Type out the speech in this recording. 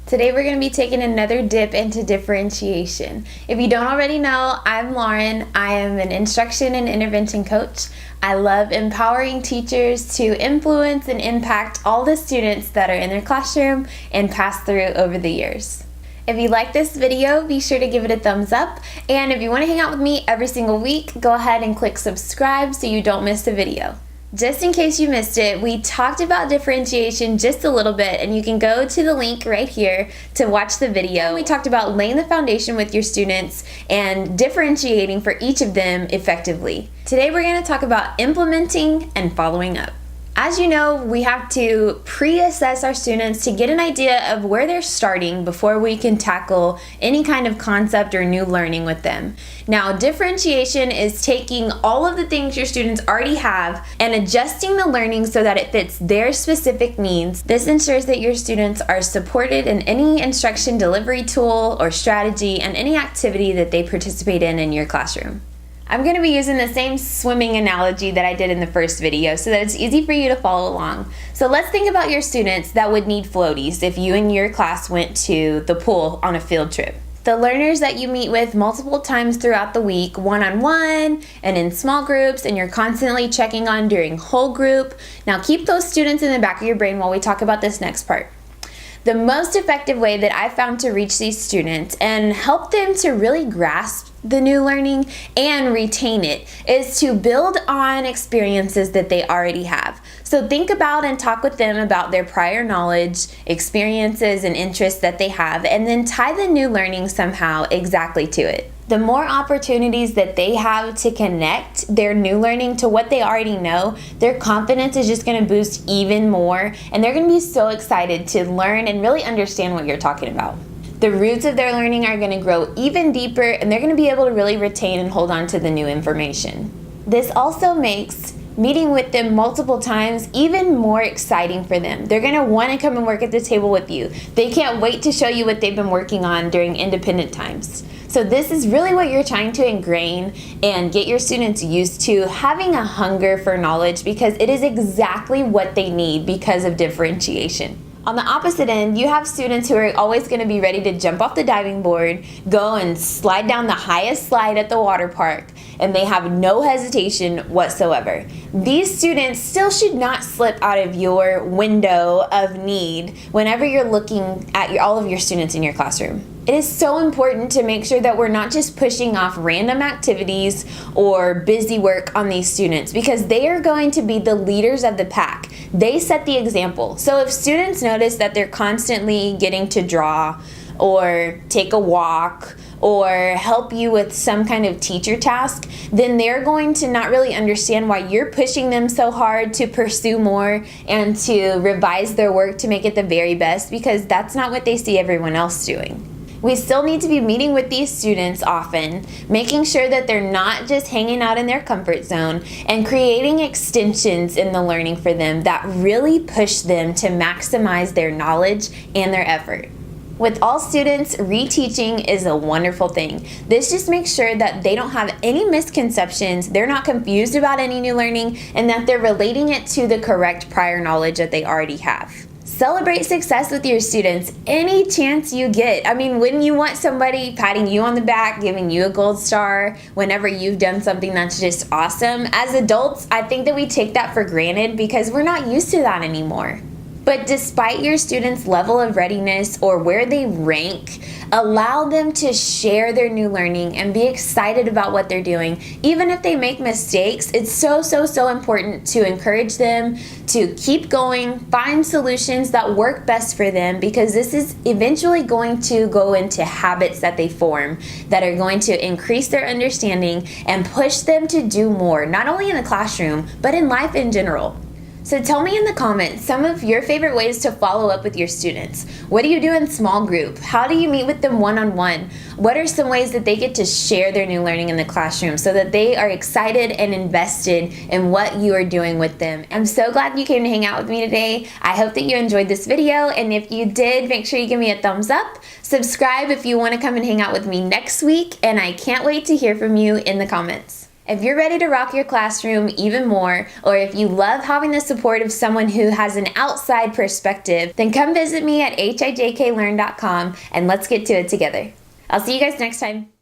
Today we're going to be taking another dip into differentiation. If you don't already know, I'm Lauren. I am an instruction and intervention coach. I love empowering teachers to influence and impact all the students that are in their classroom and pass through over the years. If you like this video, be sure to give it a thumbs up. And if you want to hang out with me every single week, go ahead and click subscribe so you don't miss a video. Just in case you missed it, we talked about differentiation just a little bit, and you can go to the link right here to watch the video. We talked about laying the foundation with your students and differentiating for each of them effectively. Today we're going to talk about implementing and following up. As you know, we have to pre-assess our students to get an idea of where they're starting before we can tackle any kind of concept or new learning with them. Now, differentiation is taking all of the things your students already have and adjusting the learning so that it fits their specific needs. This ensures that your students are supported in any instruction delivery tool or strategy and any activity that they participate in your classroom. I'm going to be using the same swimming analogy that I did in the first video so that it's easy for you to follow along. So let's think about your students that would need floaties if you and your class went to the pool on a field trip. The learners that you meet with multiple times throughout the week, one-on-one and in small groups, and you're constantly checking on during whole group. Now keep those students in the back of your brain while we talk about this next part. The most effective way that I found to reach these students and help them to really grasp the new learning and retain it is to build on experiences that they already have. So think about and talk with them about their prior knowledge, experiences, and interests that they have, and then tie the new learning somehow exactly to it. The more opportunities that they have to connect their new learning to what they already know, their confidence is just going to boost even more, and they're going to be so excited to learn and really understand what you're talking about. The roots of their learning are going to grow even deeper, and they're going to be able to really retain and hold on to the new information. This also makes meeting with them multiple times even more exciting for them. They're going to want to come and work at the table with you. They can't wait to show you what they've been working on during independent times. So this is really what you're trying to ingrain and get your students used to, having a hunger for knowledge, because it is exactly what they need because of differentiation. On the opposite end, you have students who are always going to be ready to jump off the diving board, go and slide down the highest slide at the water park, and they have no hesitation whatsoever. These students still should not slip out of your window of need whenever you're looking at all of your students in your classroom. It is so important to make sure that we're not just pushing off random activities or busy work on these students, because they are going to be the leaders of the pack. They set the example. So if students notice that they're constantly getting to draw or take a walk or help you with some kind of teacher task, then they're going to not really understand why you're pushing them so hard to pursue more and to revise their work to make it the very best, because that's not what they see everyone else doing. We still need to be meeting with these students often, making sure that they're not just hanging out in their comfort zone, and creating extensions in the learning for them that really push them to maximize their knowledge and their effort. With all students, reteaching is a wonderful thing. This just makes sure that they don't have any misconceptions, they're not confused about any new learning, and that they're relating it to the correct prior knowledge that they already have. Celebrate success with your students any chance you get. I mean, wouldn't you want somebody patting you on the back, giving you a gold star whenever you've done something that's just awesome? As adults, I think that we take that for granted because we're not used to that anymore. But despite your students' level of readiness or where they rank, allow them to share their new learning and be excited about what they're doing. Even if they make mistakes, it's so important to encourage them to keep going, find solutions that work best for them, because this is eventually going to go into habits that they form that are going to increase their understanding and push them to do more, not only in the classroom, but in life in general. So tell me in the comments some of your favorite ways to follow up with your students. What do you do in small group? How do you meet with them one-on-one? What are some ways that they get to share their new learning in the classroom so that they are excited and invested in what you are doing with them? I'm so glad you came to hang out with me today. I hope that you enjoyed this video, and if you did, make sure you give me a thumbs up. Subscribe if you want to come and hang out with me next week, and I can't wait to hear from you in the comments. If you're ready to rock your classroom even more, or if you love having the support of someone who has an outside perspective, then come visit me at hijklearn.com and let's get to it together. I'll see you guys next time.